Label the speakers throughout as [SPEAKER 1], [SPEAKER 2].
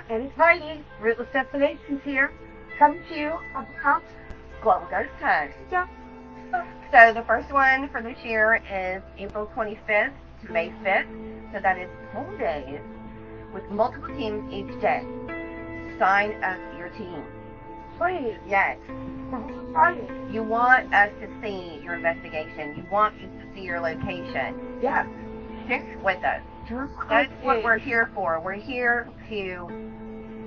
[SPEAKER 1] and exciting. Rootless Destinations here. Coming to you about
[SPEAKER 2] Global Ghost Hunt.
[SPEAKER 1] yeah.
[SPEAKER 2] So the first one for this year is April 25th to May 5th. So that is 4 days with multiple teams each day. Sign up your team.
[SPEAKER 1] Please.
[SPEAKER 2] Yes.
[SPEAKER 1] Exciting.
[SPEAKER 2] You want us to see your investigation. You want us to see your location.
[SPEAKER 1] Yes.
[SPEAKER 2] Stick with us. That's what we're here for. We're here to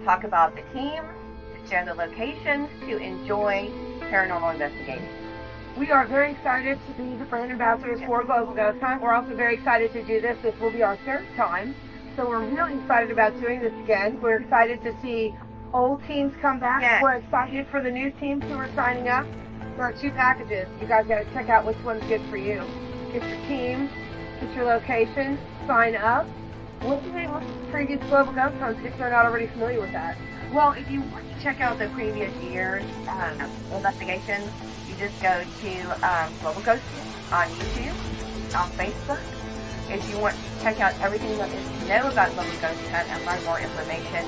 [SPEAKER 2] talk about the team, to share the locations, to enjoy paranormal investigating.
[SPEAKER 1] We are very excited to be the brand ambassadors for Global Ghost Hunt. We're also very excited to do this. This will be our third time. So we're really excited about doing this again. We're excited to see old teams come back.
[SPEAKER 2] Yes.
[SPEAKER 1] We're excited for the new teams who are signing up. There are 2 packages. You guys got to check out which one's good for you. Get your team, get your location, sign up. What do they look at previous Global Ghost Hunts if they're not already familiar with that?
[SPEAKER 2] Well, if you want to check out the previous year's investigations, you just go to Global Ghost on YouTube, on Facebook. If you want to check out everything that is to know about Global Ghost Hunt and find more information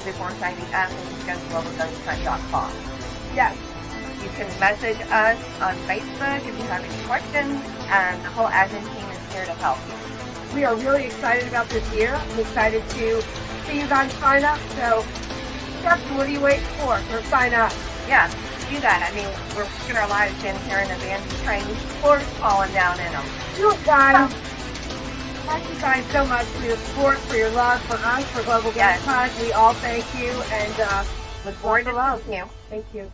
[SPEAKER 2] before signing up, then just go to globalghosthunt.com.
[SPEAKER 1] Yes.
[SPEAKER 2] You can message us on Facebook if you have any questions, and the whole admin team is here to help you.
[SPEAKER 1] We are really excited about this year. I'm excited to see you guys sign up. So, Justin, what are you waiting for? Or sign up.
[SPEAKER 2] Yeah, do that. I mean, we're putting our lives in here in abandoned trains, floors falling down in them.
[SPEAKER 1] Do it, guys. Thank you guys so much for your support, for your love, for us, for Global Ghost Hunt. We all thank you and
[SPEAKER 2] Look forward to seeing you.
[SPEAKER 1] Thank you.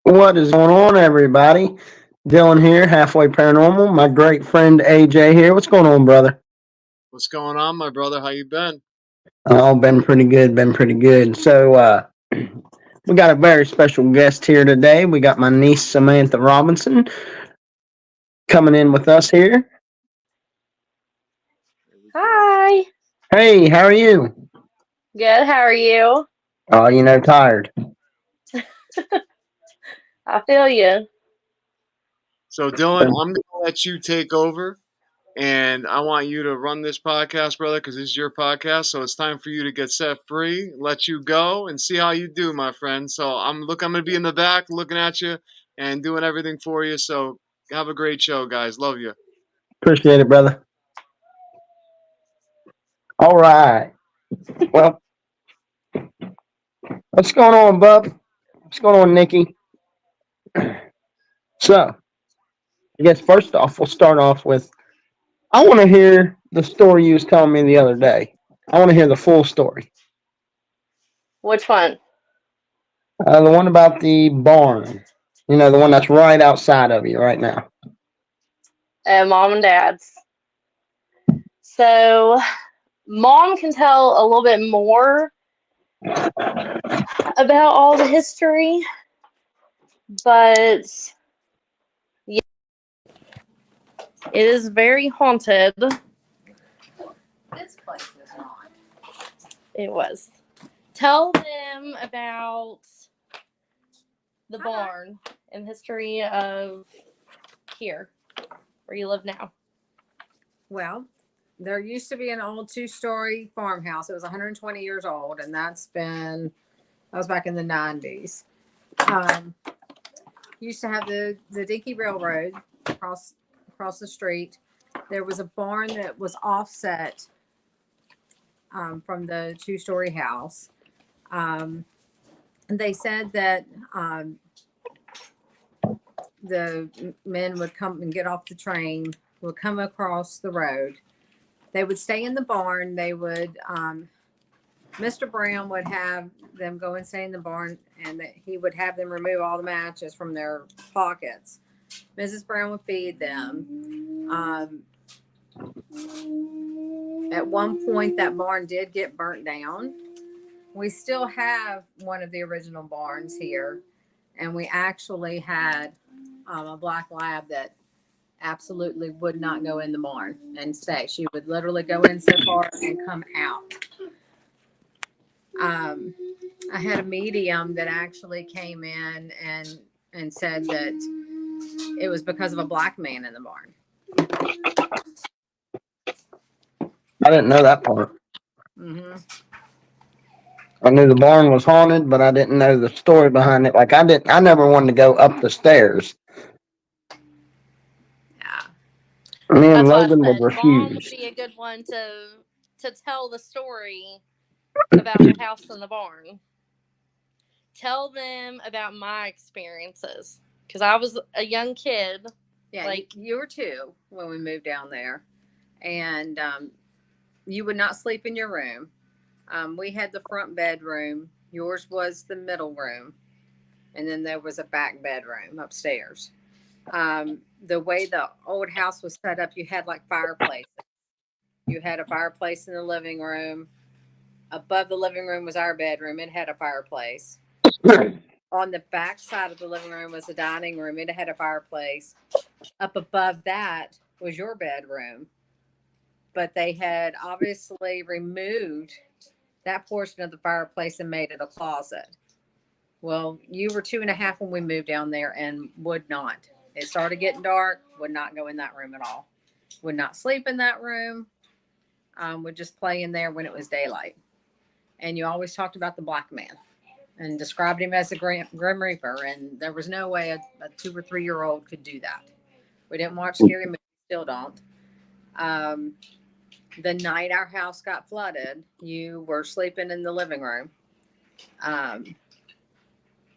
[SPEAKER 3] What is going on, everybody? Dylan here, Halfway Paranormal. My great friend AJ here. What's going on, brother?
[SPEAKER 4] What's going on, my brother? How you been?
[SPEAKER 3] Oh, been pretty good, been pretty good. So, we got a very special guest here today. We got my niece, Samantha Robinson, coming in with us here.
[SPEAKER 5] Hi.
[SPEAKER 3] Hey, how are you?
[SPEAKER 5] Good. How are you?
[SPEAKER 3] Oh, tired.
[SPEAKER 5] I feel you.
[SPEAKER 4] So, Dylan, I'm going to let you take over, and I want you to run this podcast, brother, because this is your podcast. So it's time for you to get set free, let you go, and see how you do, my friend. So I'm going to be in the back looking at you and doing everything for you. So have a great show, guys. Love you.
[SPEAKER 3] Appreciate it, brother. All right. Well, what's going on, bub? What's going on, Nikki? So, I guess first off, we'll start off with I want to hear the story you was telling me the other day. I want to hear the full story.
[SPEAKER 5] Which one?
[SPEAKER 3] The one about the barn. The one that's right outside of you right now.
[SPEAKER 5] Mom and Dad's. So, Mom can tell a little bit more about all the history, but yeah, it is very haunted.
[SPEAKER 6] This place was not.
[SPEAKER 5] It was. Tell them about the barn and history of here, where you live now.
[SPEAKER 6] Well, there used to be an old 2-story farmhouse. It was 120 years old, and that was back in the 90s. Used to have the Dinky Railroad across the street. There was a barn that was offset from the 2-story house. And they said that the men would come and get off the train, would come across the road. They would stay in the barn. They would, Mr. Brown would have them go and stay in the barn, and that he would have them remove all the matches from their pockets. Mrs. Brown would feed them. At one point, that barn did get burnt down. We still have one of the original barns here, and we actually had a black lab that absolutely would not go in the barn and stay. She would literally go in so far and come out. I had a medium that actually came in and said that it was because of a black man in the barn.
[SPEAKER 3] I didn't know that part.
[SPEAKER 6] Mm-hmm.
[SPEAKER 3] I knew the barn was haunted, but I didn't know the story behind it. Like I never wanted to go up the stairs.
[SPEAKER 6] Yeah.
[SPEAKER 3] Me and
[SPEAKER 7] That's why I
[SPEAKER 3] Logan would
[SPEAKER 7] said Mom would
[SPEAKER 3] refuse.
[SPEAKER 7] be a good one to tell the story about your house in the barn. Tell them about my experiences, because I was a young kid.
[SPEAKER 6] Yeah,
[SPEAKER 7] like
[SPEAKER 6] you were 2 when we moved down there, and you would not sleep in your room. We had the front bedroom. Yours was the middle room, and then there was a back bedroom upstairs. The way the old house was set up, you had like fireplaces. You had a fireplace in the living room. Above the living room was our bedroom. It had a fireplace. On the back side of the living room was the dining room. It had a fireplace. Up above that was your bedroom. But they had obviously removed that portion of the fireplace and made it a closet. Well, you were 2.5 when we moved down there and would not. It started getting dark, would not go in that room at all. Would not sleep in that room. Would just play in there when it was daylight. And you always talked about the black man and described him as a Grim Reaper. And there was no way a 2 or 3 year old could do that. We didn't watch scary movies, still don't. The night our house got flooded, you were sleeping in the living room.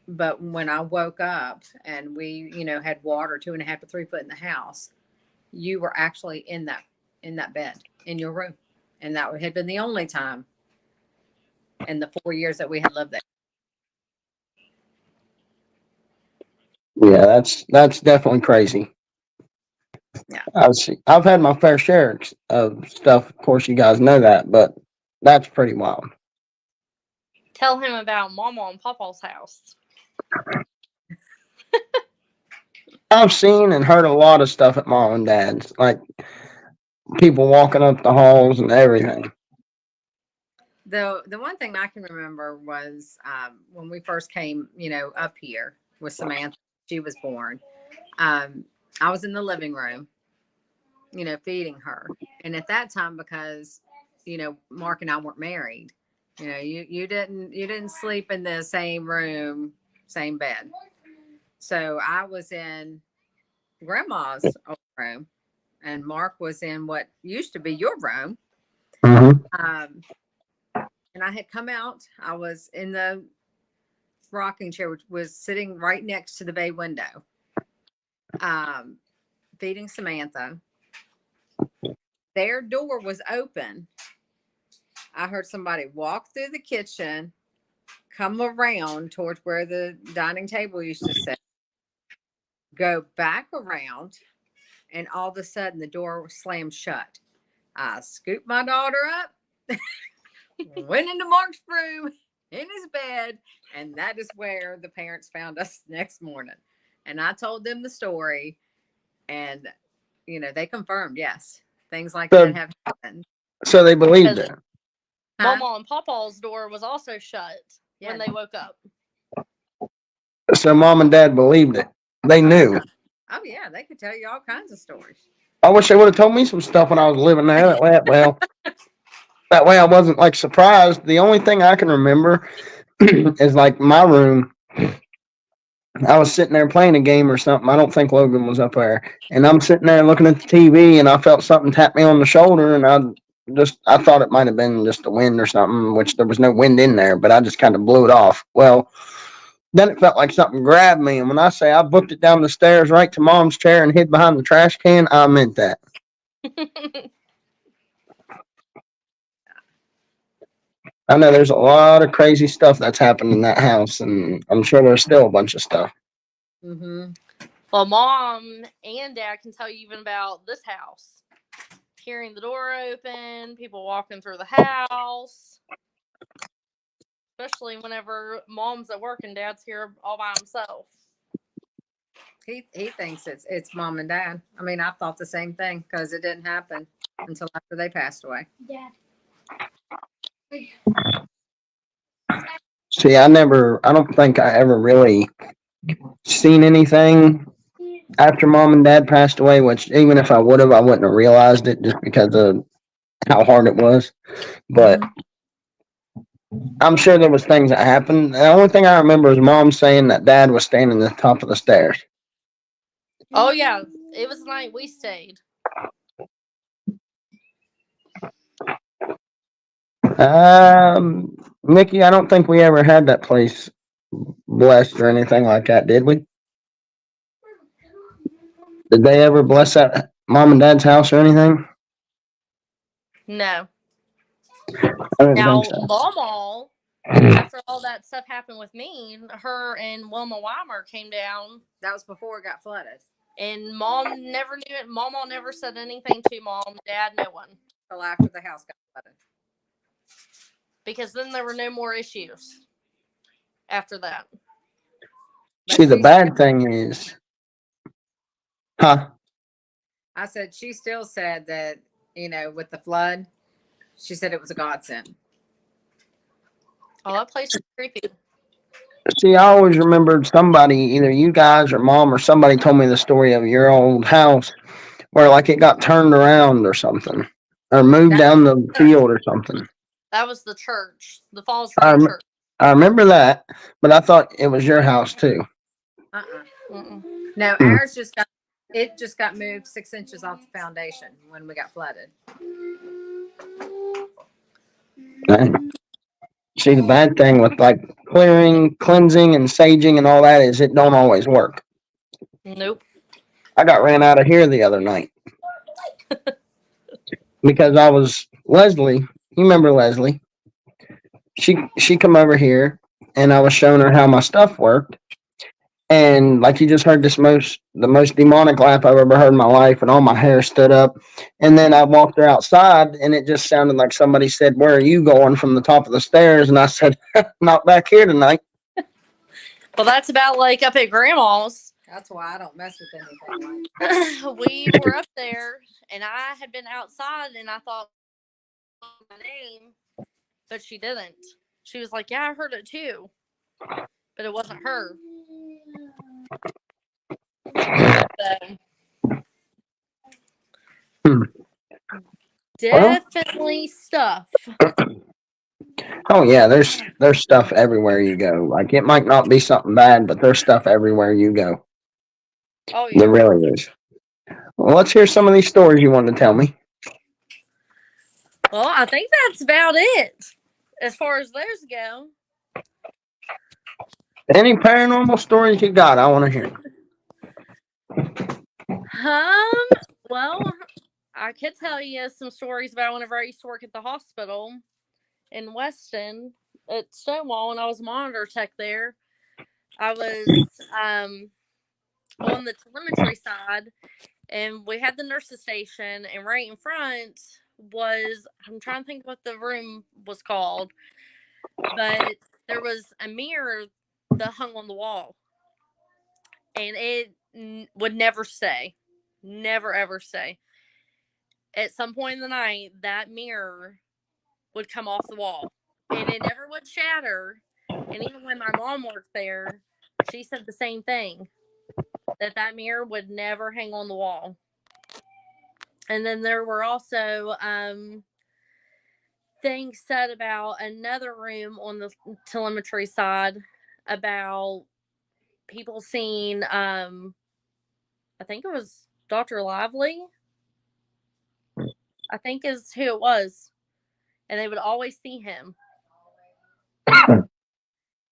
[SPEAKER 6] But when I woke up and we, had water 2.5 to 3 foot in the house, you were actually in that bed in your room. And that had been the only time in the 4 years that we had lived there.
[SPEAKER 3] Yeah, that's definitely crazy.
[SPEAKER 6] Yeah.
[SPEAKER 3] I've had my fair share of stuff. Of course, you guys know that, but that's pretty wild.
[SPEAKER 7] Tell him about Mama and Papa's house.
[SPEAKER 3] I've seen and heard a lot of stuff at Mom and Dad's, like people walking up the halls and everything.
[SPEAKER 6] The one thing I can remember was when we first came, up here with Samantha. She was born. I was in the living room, feeding her. And at that time, because, Mark and I weren't married, you didn't sleep in the same room, same bed. So I was in Grandma's old room, and Mark was in what used to be your room.
[SPEAKER 3] Mm-hmm.
[SPEAKER 6] And I had come out. I was in the rocking chair, which was sitting right next to the bay window, feeding Samantha. Their door was open. I heard somebody walk through the kitchen, come around towards where the dining table used to sit, go back around, and all of a sudden the door slammed shut. I scooped my daughter up, went into Mark's room in his bed, and that is where the parents found us next morning. And I told them the story, and they confirmed, yes, things like that have happened.
[SPEAKER 3] So they believed it.
[SPEAKER 7] Mama and Papa's door was also shut when they woke up.
[SPEAKER 3] So Mom and Dad believed it. They knew.
[SPEAKER 6] Oh yeah, they could tell you all kinds of stories.
[SPEAKER 3] I wish they would have told me some stuff when I was living there. That way I wasn't like surprised. The only thing I can remember is like my room. I was sitting there playing a game or something. I don't think Logan was up there. And I'm sitting there looking at the TV, and I felt something tap me on the shoulder, and I thought it might have been just the wind or something, which there was no wind in there, but I just kind of blew it off. Well, then it felt like something grabbed me, and when I say I booked it down the stairs right to Mom's chair and hid behind the trash can, I meant that. I know there's a lot of crazy stuff that's happened in that house, and I'm sure there's still a bunch of stuff.
[SPEAKER 6] Mm-hmm.
[SPEAKER 7] Well, Mom and Dad can tell you even about this house. Hearing the door open, people walking through the house. Especially whenever Mom's at work and Dad's here all by himself.
[SPEAKER 6] He thinks it's Mom and Dad. I mean, I thought the same thing because it didn't happen until after they passed away.
[SPEAKER 3] See, I don't think I ever really seen anything after Mom and Dad passed away, which even if I would have, I wouldn't have realized it just because of how hard it was. But I'm sure there was things that happened. The only thing I remember is Mom saying that Dad was standing at the top of the stairs.
[SPEAKER 7] Oh, yeah. It was the night we stayed.
[SPEAKER 3] Nikki, I don't think we ever had that place blessed or anything like that, did we? Did they ever bless that Mom and Dad's house or anything?
[SPEAKER 7] No.
[SPEAKER 3] I didn't
[SPEAKER 7] Now,
[SPEAKER 3] think so.
[SPEAKER 7] Mama, after all that stuff happened with me, her and Wilma Weimer came down.
[SPEAKER 6] That was before it got flooded.
[SPEAKER 7] And Mom never knew it. Mama never said anything to Mom, Dad, no one.
[SPEAKER 6] Until after the house got flooded.
[SPEAKER 7] Because then there were no more issues after that.
[SPEAKER 3] See, the bad thing is, huh?
[SPEAKER 6] I said she still said that, with the flood, she said it was a godsend.
[SPEAKER 7] Oh, that place is creepy.
[SPEAKER 3] See, I always remembered somebody, either you guys or Mom or somebody told me the story of your old house where like it got turned around or something or moved down the field or something.
[SPEAKER 7] That was the church, the Falls
[SPEAKER 3] I,
[SPEAKER 7] Road
[SPEAKER 3] rem-
[SPEAKER 7] Church.
[SPEAKER 3] I remember that, but I thought it was your house too.
[SPEAKER 6] No, ours just got moved 6 inches off the foundation when we got flooded.
[SPEAKER 3] Dang. See, the bad thing with like clearing, cleansing, and saging and all that is it don't always work.
[SPEAKER 7] Nope.
[SPEAKER 3] I got ran out of here the other night because I was Leslie. You remember Leslie? She come over here and I was showing her how my stuff worked. And like you just heard the most demonic laugh I've ever heard in my life, and all my hair stood up. And then I walked her outside, and it just sounded like somebody said, "Where are you going?" from the top of the stairs, and I said, "Not back here tonight."
[SPEAKER 7] Well, that's about like up at Grandma's.
[SPEAKER 6] That's why I don't mess with anything.
[SPEAKER 7] We were up there, and I had been outside, and I thought my name, but she didn't. She was like, "Yeah, I heard it too," but it wasn't her. Definitely stuff.
[SPEAKER 3] Oh yeah, there's stuff everywhere you go. Like it might not be something bad, but there's stuff everywhere you go.
[SPEAKER 7] Oh yeah.
[SPEAKER 3] There really is. Well, let's hear some of these stories you wanted to tell me.
[SPEAKER 7] Well, I think that's about it as far as those go.
[SPEAKER 3] Any paranormal stories you got? I want to hear.
[SPEAKER 7] Well, I could tell you some stories about whenever I used to work at the hospital in Weston at Stonewall, and I was a monitor tech there. I was on the telemetry side, and we had the nurses station, and right in front was, I'm trying to think what the room was called, but there was a mirror that hung on the wall, and it would never stay. Never ever stay. At some point in the night, that mirror would come off the wall, and it never would shatter. And even when my mom worked there, she said the same thing, that mirror would never hang on the wall. And then there were also things said about another room on the telemetry side about people seeing I think it was Dr. Lively, I think is who it was, and they would always see him.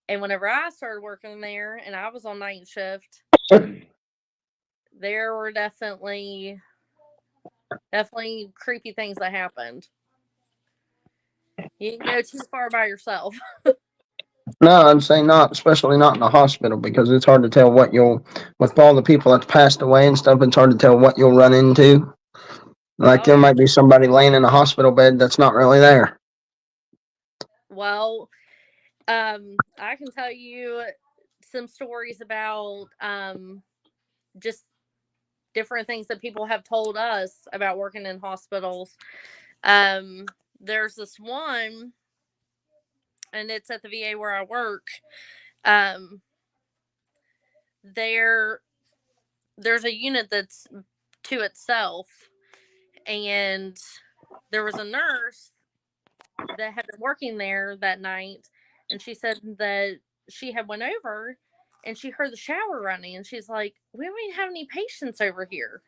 [SPEAKER 7] And whenever I started working there and I was on night shift, there were definitely creepy things that happened. You didn't go too far by yourself.
[SPEAKER 3] No, I'd say not, especially not in a hospital, because it's hard to tell what you'll, with all the people that's passed away and stuff, it's hard to tell what you'll run into. Like
[SPEAKER 7] Oh
[SPEAKER 3] there
[SPEAKER 7] yeah.
[SPEAKER 3] might be somebody laying in a hospital bed that's not really there.
[SPEAKER 7] Well, I can tell you some stories about just different things that people have told us about working in hospitals. Um, there's this one, and it's at the VA where I work. Um, there, there's a unit that's to itself, and there was a nurse that had been working there that night, and she said that she had went over and she heard the shower running, and she's like, "We don't even have any patients over here."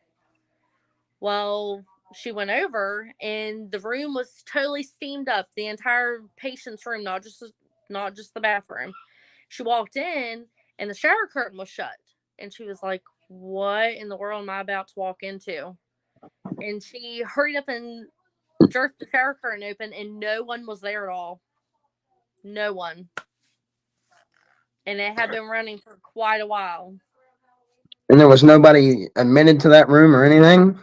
[SPEAKER 7] Well, she went over and the room was totally steamed up, the entire patient's room, not just the bathroom. She walked in and the shower curtain was shut, and she was like, "What in the world am I about to walk into?" And she hurried up and jerked the shower curtain open, and no one was there at all. No one. And it had been running for quite a while.
[SPEAKER 3] And there was nobody admitted to that room or anything.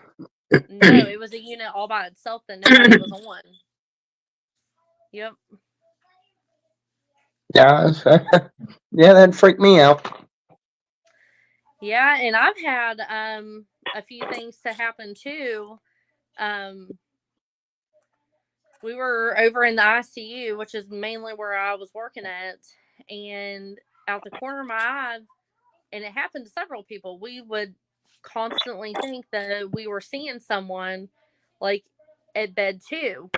[SPEAKER 7] No, it was a unit all by itself that nobody was on. Yep.
[SPEAKER 3] Yeah, yeah, that freaked me out.
[SPEAKER 7] Yeah, and I've had a few things to happen too. Um we were over in the ICU, which is mainly where I was working at, and out the corner of my eye, and it happened to several people, we would constantly think that we were seeing someone like at bed 2,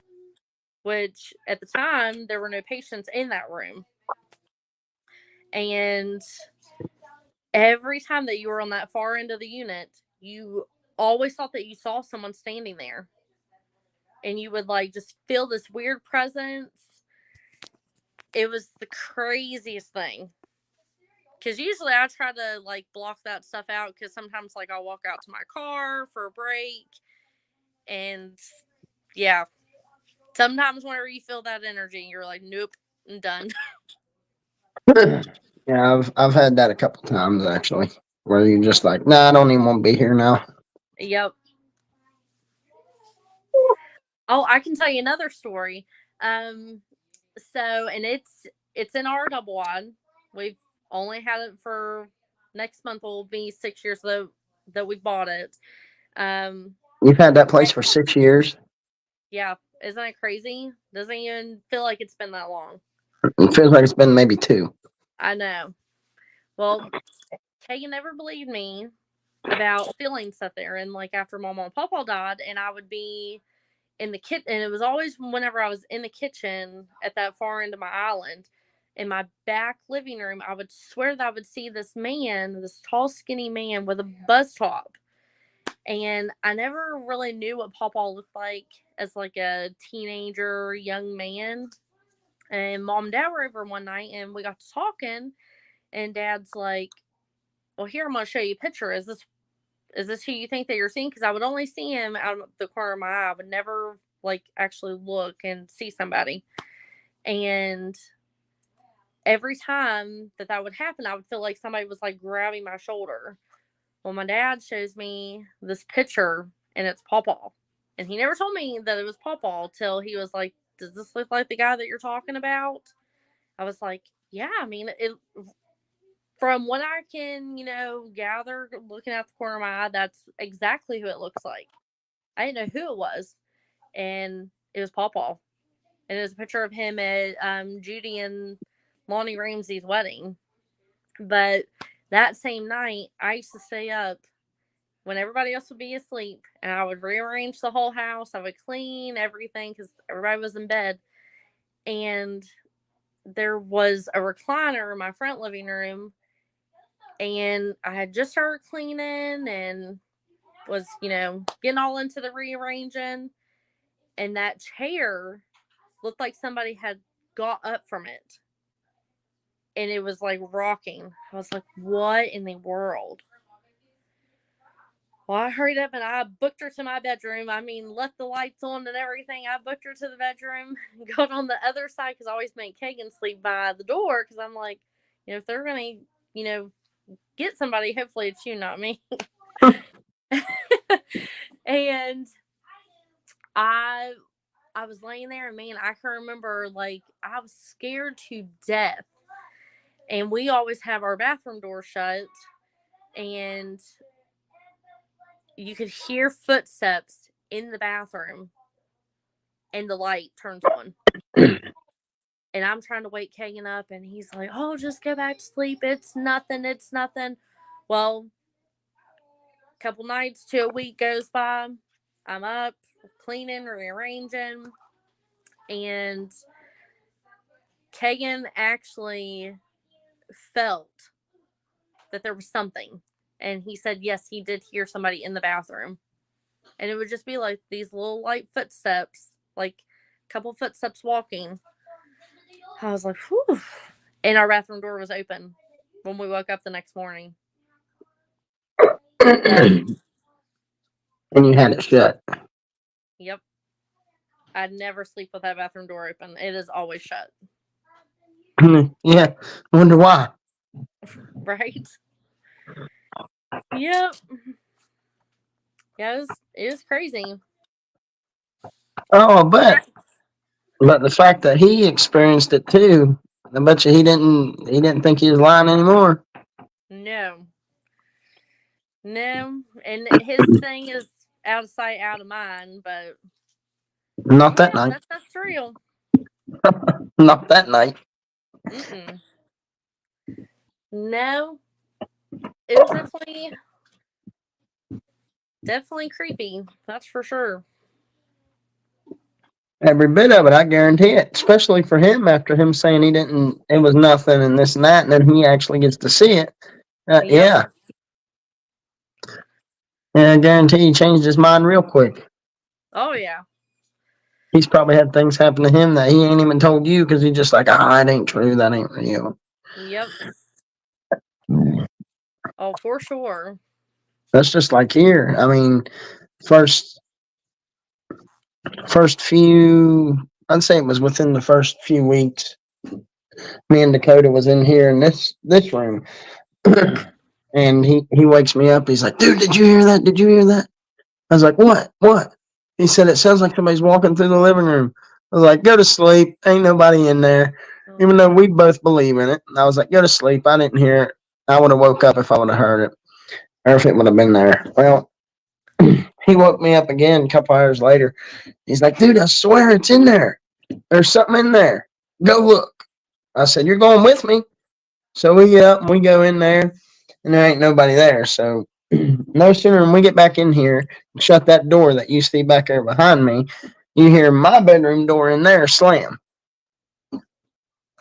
[SPEAKER 7] which at the time there were no patients in that room. And every time that you were on that far end of the unit, you always thought that you saw someone standing there. And you would like just feel this weird presence. It was the craziest thing. Because usually I try to like block that stuff out, because sometimes like I'll walk out to my car for a break. And yeah, sometimes whenever you feel that energy, you're like, nope, I'm done.
[SPEAKER 3] Yeah, I've had that a couple times actually, where you're just like, nah, I don't even want to be here now.
[SPEAKER 7] Yep. Oh, I can tell you another story. Um, and it's in our double wide. We've only had it for, next month will be 6 years that we bought it. Um,
[SPEAKER 3] You've had that place for 6 years.
[SPEAKER 7] yeah, isn't it crazy? Doesn't even feel like it's been that long.
[SPEAKER 3] It feels like it's been maybe two.
[SPEAKER 7] I know. Well, Kagan never believed me about feeling stuff there, and like after Mama and Papa died, and I would be in the kitchen, and it was always whenever I was in the kitchen at that far end of my island, in my back living room, I would swear that I would see this man, this tall, skinny man with a buzz top. And I never really knew what Papa looked like as like a teenager, young man. And Mom and Dad were over one night, and we got to talking, and Dad's like, "Well, here, I'm gonna show you a picture. Is this who you think that you're seeing?" Because I would only see him out of the corner of my eye. I would never like actually look and see somebody. And every time that would happen, I would feel like somebody was like grabbing my shoulder. Well, my dad shows me this picture, and it's Pawpaw. And he never told me that it was Pawpaw till he was like, "Does this look like the guy that you're talking about?" I was like, "Yeah, I mean, it from what I can, gather looking out the corner of my eye, that's exactly who it looks like." I didn't know who it was, and it was Pawpaw. And it was a picture of him at Judy and Lonnie Ramsey's wedding. But that same night, I used to stay up when everybody else would be asleep, and I would rearrange the whole house. I would clean everything because everybody was in bed. And there was a recliner in my front living room, and I had just started cleaning and was, getting all into the rearranging. And that chair looked like somebody had got up from it, and it was like rocking. I was like, what in the world? Well, I hurried up and I booked her to my bedroom. I mean, left the lights on and everything. I booked her to the bedroom, got on the other side because I always make Kagan sleep by the door because I'm like, if they're going to, get somebody, hopefully it's you, not me. And I was laying there, and man, I can remember, like, I was scared to death. And we always have our bathroom door shut, and you could hear footsteps in the bathroom, and the light turns on. And I'm trying to wake Kagan up, and he's like, oh, just go back to sleep. It's nothing. It's nothing. Well, a couple nights to a week goes by. I'm up, cleaning, rearranging, and Kagan actually felt that there was something. And he said, yes, he did hear somebody in the bathroom. And it would just be like these little light footsteps, like a couple footsteps walking. I was like, whew. And our bathroom door was open when we woke up the next morning.
[SPEAKER 3] And you had it shut.
[SPEAKER 7] Yep. I'd never sleep with that bathroom door open. It is always shut.
[SPEAKER 3] Yeah. I wonder why.
[SPEAKER 7] Right? Yep. Yeah, it was crazy.
[SPEAKER 3] Oh, I bet. But the fact that he experienced it too, I bet you he didn't think he was lying anymore.
[SPEAKER 7] No. And his thing is out of sight, out of mind, but
[SPEAKER 3] Not that night.
[SPEAKER 7] That's real.
[SPEAKER 3] Not that night.
[SPEAKER 7] Mm-mm. No. It was definitely creepy. That's for sure.
[SPEAKER 3] Every bit of it, I guarantee it. Especially for him, after him saying it was nothing and this and that, and then he actually gets to see it.
[SPEAKER 7] Yep.
[SPEAKER 3] Yeah. And I guarantee he changed his mind real quick.
[SPEAKER 7] Oh, yeah.
[SPEAKER 3] He's probably had things happen to him that he ain't even told you because he's just like, that ain't true. That ain't real.
[SPEAKER 7] Yep. Oh, for sure.
[SPEAKER 3] That's just like here. I mean, first few, I'd say it was within the first few weeks, me and Dakota was in here in this room. And he wakes me up. He's like, dude, did you hear that? Did you hear that? I was like, what? He said, it sounds like somebody's walking through the living room. I was like, go to sleep. Ain't nobody in there. Even though we both believe in it. I was like, go to sleep. I didn't hear it. I would have woke up if I would have heard it. Or if it would have been there. Well, he woke me up again a couple hours later. He's like, dude, I swear it's in there. There's something in there. Go look. I said, you're going with me. So we get up and we go in there, and there ain't nobody there. So no sooner than we get back in here and shut that door that you see back there behind me, you hear my bedroom door in there slam.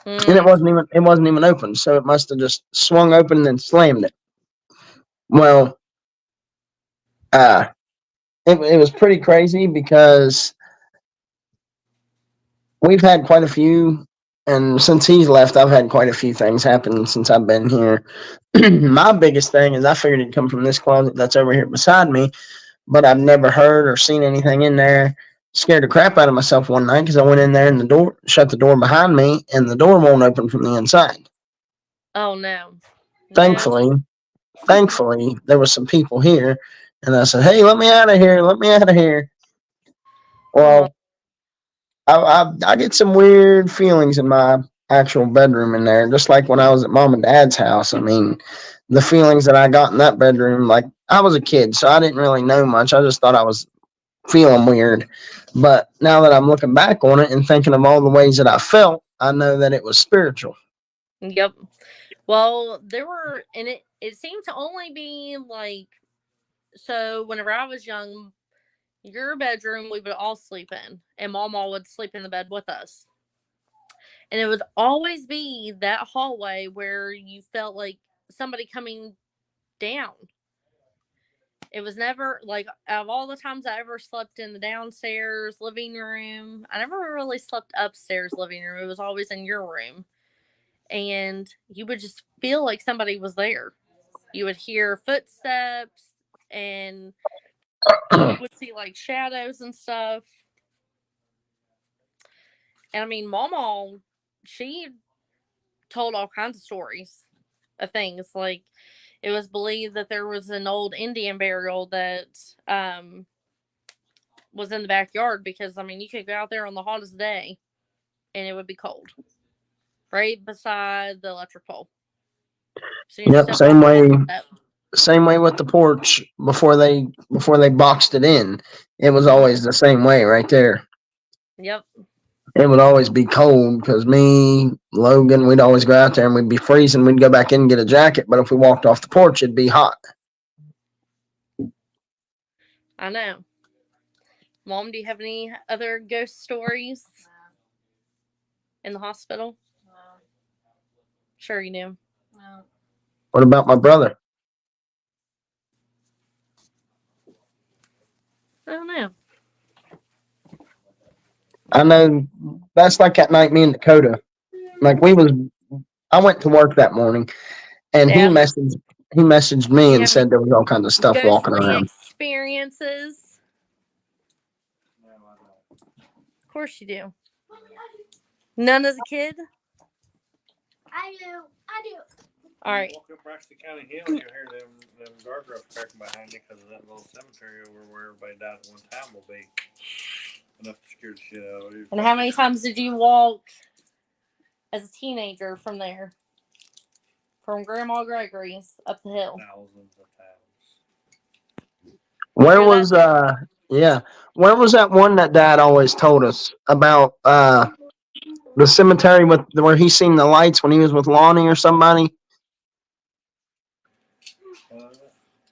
[SPEAKER 3] And it wasn't even open, so it must have just swung open and then slammed it. Well, it was pretty crazy because we've had quite a few, and since he's left, I've had quite a few things happen since I've been here. My biggest thing is I figured it'd come from this closet that's over here beside me, but I've never heard or seen anything in there. Scared the crap out of myself one night because I went in there and shut the door behind me, and the door won't open from the inside.
[SPEAKER 7] Oh, no.
[SPEAKER 3] Thankfully, there was some people here, and I said, hey, let me out of here. Let me out of here. Well, I get some weird feelings in my actual bedroom in there, just like when I was at mom and dad's house. I mean, the feelings that I got in that bedroom, like I was a kid, so I didn't really know much. I just thought I was feeling weird. But now that I'm looking back on it and thinking of all the ways that I felt, I know that it was spiritual.
[SPEAKER 7] Yep. Well, and it seemed to only be like, so whenever I was young, your bedroom we would all sleep in, and Mama would sleep in the bed with us. And it would always be that hallway where you felt like somebody coming down. It was never like, of all the times I ever slept in the downstairs living room, I never really slept upstairs living room. It was always in your room. And you would just feel like somebody was there. You would hear footsteps, and would see like shadows and stuff. And I mean, Mama, she told all kinds of stories of things. Like, it was believed that there was an old Indian burial that was in the backyard because, I mean, you could go out there on the hottest day and it would be cold. Right beside the electric pole. So you
[SPEAKER 3] Yep,
[SPEAKER 7] step
[SPEAKER 3] same
[SPEAKER 7] out
[SPEAKER 3] way.
[SPEAKER 7] there,
[SPEAKER 3] Same way with the porch before they boxed it in. It was always the same way right there.
[SPEAKER 7] Yep.
[SPEAKER 3] It would always be cold because me, Logan, we'd always go out there and we'd be freezing. We'd go back in and get a jacket, but if we walked off the porch, it'd be hot.
[SPEAKER 7] I know. Mom, do you have any other ghost stories in the hospital?
[SPEAKER 6] No.
[SPEAKER 7] Sure you do.
[SPEAKER 6] No.
[SPEAKER 3] What about my brother?
[SPEAKER 7] I don't know.
[SPEAKER 3] I know that's like that night me and Dakota. Like I went to work that morning and
[SPEAKER 7] Yeah.
[SPEAKER 3] he messaged me
[SPEAKER 7] You
[SPEAKER 3] and
[SPEAKER 7] have
[SPEAKER 3] said there was all kinds of stuff walking
[SPEAKER 7] ghostly
[SPEAKER 3] around.
[SPEAKER 7] experiences? Of course you do. None as a kid?
[SPEAKER 8] I do.
[SPEAKER 7] All right.
[SPEAKER 9] Walk up Braxton County Hill, you'll hear them guardrails cracking behind you because of that little cemetery over where everybody died at one time will be enough to scare the shit out of you.
[SPEAKER 7] And how many times did you walk as a teenager from there? From Grandma Gregory's up the hill?
[SPEAKER 9] Thousands of times.
[SPEAKER 3] Where was where was that one that Dad always told us about the cemetery with where he seen the lights when he was with Lonnie or somebody?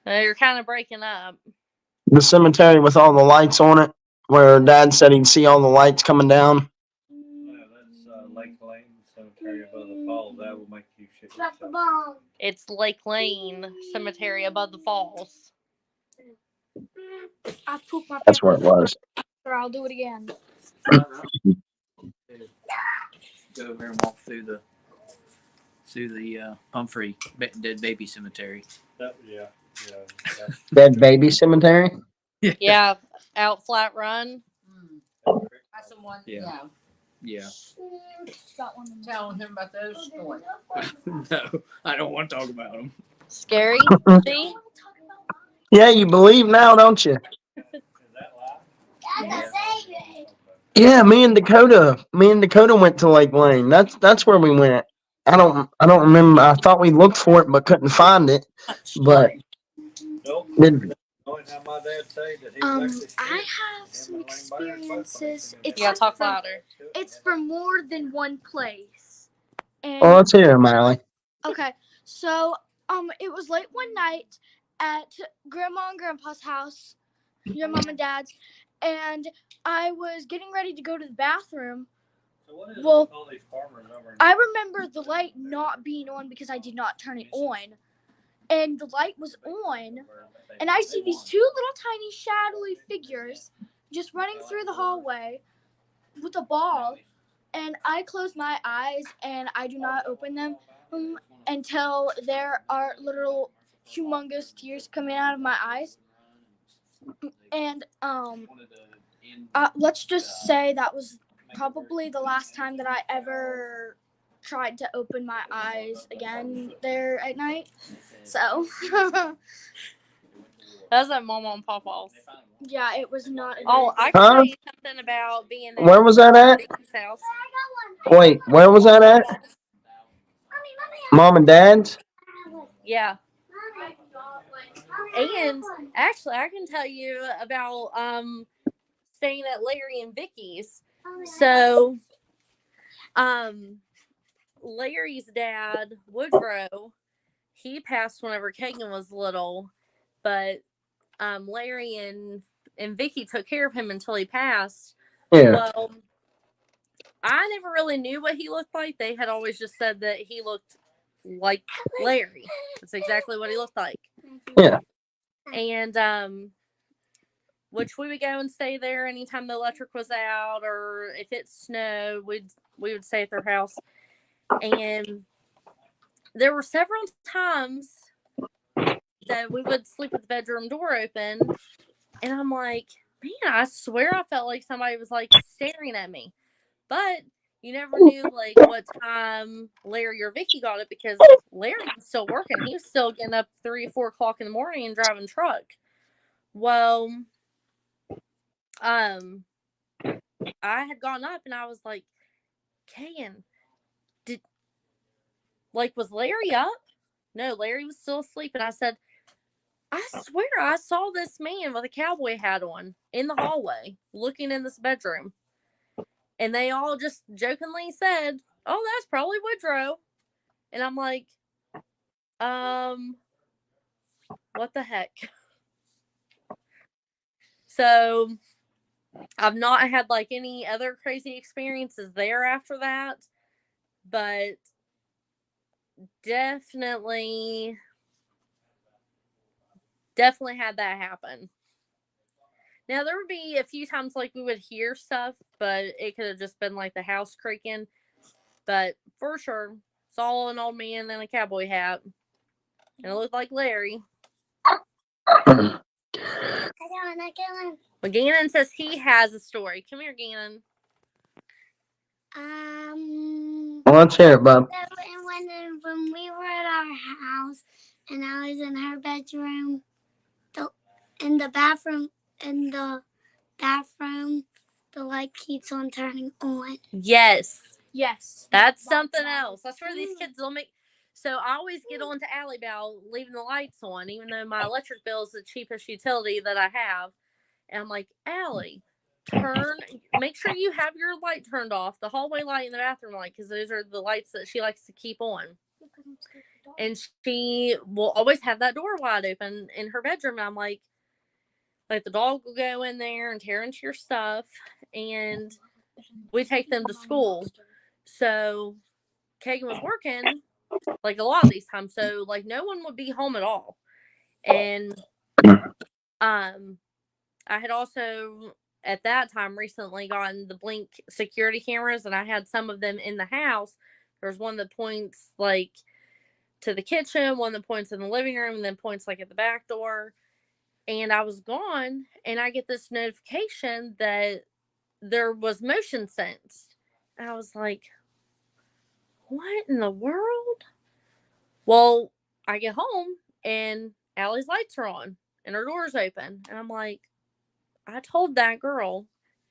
[SPEAKER 7] You're kind of breaking up.
[SPEAKER 3] The cemetery with all the lights on it, where Dad said he'd see all the lights coming down.
[SPEAKER 9] Yeah, that's Lake Lane Cemetery above the falls. That will make you shit yourself.
[SPEAKER 7] It's Lake Lane Cemetery above the falls.
[SPEAKER 8] I pooped my
[SPEAKER 3] That's where it was.
[SPEAKER 8] or I'll do it again.
[SPEAKER 10] Go over and walk through the Humphrey dead baby cemetery.
[SPEAKER 9] Yeah.
[SPEAKER 3] Dead baby cemetery.
[SPEAKER 7] Yeah, out Flat Run.
[SPEAKER 6] That's the one.
[SPEAKER 10] Yeah. Yeah.
[SPEAKER 6] Telling him about those stories.
[SPEAKER 10] No, I don't want to talk about them.
[SPEAKER 7] Scary. See?
[SPEAKER 3] Yeah, you believe now, don't you?
[SPEAKER 9] Is that live?
[SPEAKER 3] Yeah, me and Dakota went to Lake Lane. That's where we went. I don't remember. I thought we looked for it but couldn't find it. But
[SPEAKER 9] Nope.
[SPEAKER 3] did,
[SPEAKER 9] Only time my dad said that he was actually
[SPEAKER 8] I have some experiences. It's
[SPEAKER 7] Yeah, talk
[SPEAKER 8] from,
[SPEAKER 7] louder.
[SPEAKER 8] it's from more than one place. And
[SPEAKER 3] well, let's hear it, Miley.
[SPEAKER 8] okay, so it was late one night at Grandma and Grandpa's house, your mom and dad's, and I was getting ready to go to the bathroom.
[SPEAKER 9] So what is
[SPEAKER 8] Well,
[SPEAKER 9] all these farmers over in
[SPEAKER 8] I remember the light not being on because I did not turn it on. And the light was on, and I see these two little tiny shadowy figures just running through the hallway with a ball, and I close my eyes and I do not open them until there are little humongous tears coming out of my eyes. And let's just say that was probably the last time that I ever tried to open my eyes again there at night. So
[SPEAKER 7] That was at Mama and Papa's.
[SPEAKER 8] yeah, it was not.
[SPEAKER 7] Oh, I can tell you something about being there.
[SPEAKER 3] Where was that at?
[SPEAKER 7] Vicky's house.
[SPEAKER 3] Wait, where was that at? Mom and Dad's?
[SPEAKER 7] Yeah. And actually, I can tell you about staying at Larry and Vicky's. So, Larry's dad, Woodrow, he passed whenever Kagan was little, but Larry and Vicky took care of him until he passed.
[SPEAKER 3] Yeah.
[SPEAKER 7] Well, I never really knew what he looked like. They had always just said that he looked like Larry. That's exactly what he looked like.
[SPEAKER 3] Yeah.
[SPEAKER 7] And which we would go and stay there anytime the electric was out, or if it snowed, we would stay at their house. And there were several times that we would sleep with the bedroom door open. And I'm like, man, I swear I felt like somebody was like staring at me. But you never knew like what time Larry or Vicky got it, because Larry was still working. He was still getting up 3 or 4 o'clock in the morning and driving truck. Well, I had gone up and I was like, Kayan, was Larry up? No, Larry was still asleep. And I said, I swear I saw this man with a cowboy hat on in the hallway looking in this bedroom. And they all just jokingly said, oh, that's probably Woodrow. And I'm like, what the heck? So I've not had like any other crazy experiences there after that, but definitely had that happen. Now there would be a few times like we would hear stuff, but it could have just been like the house creaking. But for sure, saw an old man in a cowboy hat, and it looked like Larry. Well, Gannon says he has a story. Come here, Gannon.
[SPEAKER 3] Let's hear it, Bob.
[SPEAKER 11] When we were at our house and I was in her bedroom, in the bathroom, the light keeps on turning on.
[SPEAKER 7] Yes.
[SPEAKER 8] Yes.
[SPEAKER 7] That's something else. That's where these kids will make. So I always get on to Allie about leaving the lights on, even though my electric bill is the cheapest utility that I have. And I'm like, Allie, make sure you have your light turned off, the hallway light and the bathroom light, because those are the lights that she likes to keep on. And she will always have that door wide open in her bedroom. And I'm like the dog will go in there and tear into your stuff. And we take them to school. So Kagan was working like a lot of these times. So like no one would be home at all. And I had also at that time recently gotten the Blink security cameras, and I had some of them in the house. There's one that points like to the kitchen, one that points in the living room, and then points like at the back door. And I was gone, and I get this notification that there was motion sensed. And I was like, what in the world? Well, I get home, and Allie's lights are on, and her door's open. And I'm like, I told that girl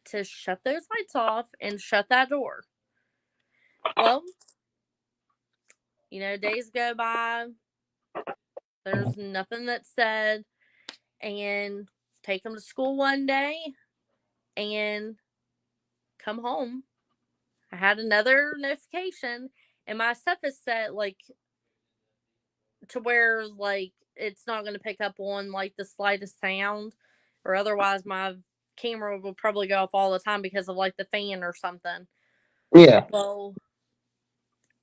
[SPEAKER 7] to shut those lights off and shut that door. Well, days go by. There's nothing that's said. And take them to school one day and come home. I had another notification, and my stuff is set like to where like it's not going to pick up on like the slightest sound, or otherwise my camera will probably go off all the time because of like the fan or something.
[SPEAKER 3] Yeah.
[SPEAKER 7] Well,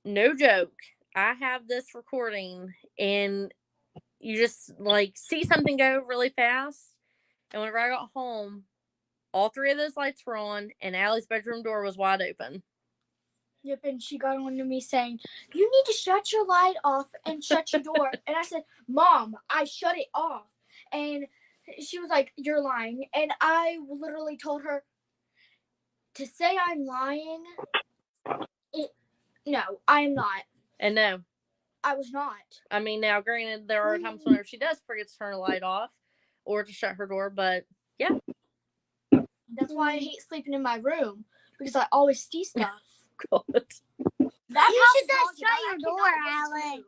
[SPEAKER 7] no joke. I have this recording, and you just like see something go really fast. And whenever I got home, all 3 of those lights were on, and Allie's bedroom door was wide open.
[SPEAKER 8] Yep, and she got on to me saying, you need to shut your light off and shut your door. And I said, Mom, I shut it off. And she was like, you're lying. And I literally told her to say I'm lying. No, I am not.
[SPEAKER 7] And no.
[SPEAKER 8] I was not.
[SPEAKER 7] I mean, now, granted, there are times whenever she does forget to turn the light off or to shut her door, but yeah.
[SPEAKER 8] That's why I hate sleeping in my room, because I always see stuff.
[SPEAKER 7] God.
[SPEAKER 11] You should just shut your door, Alan.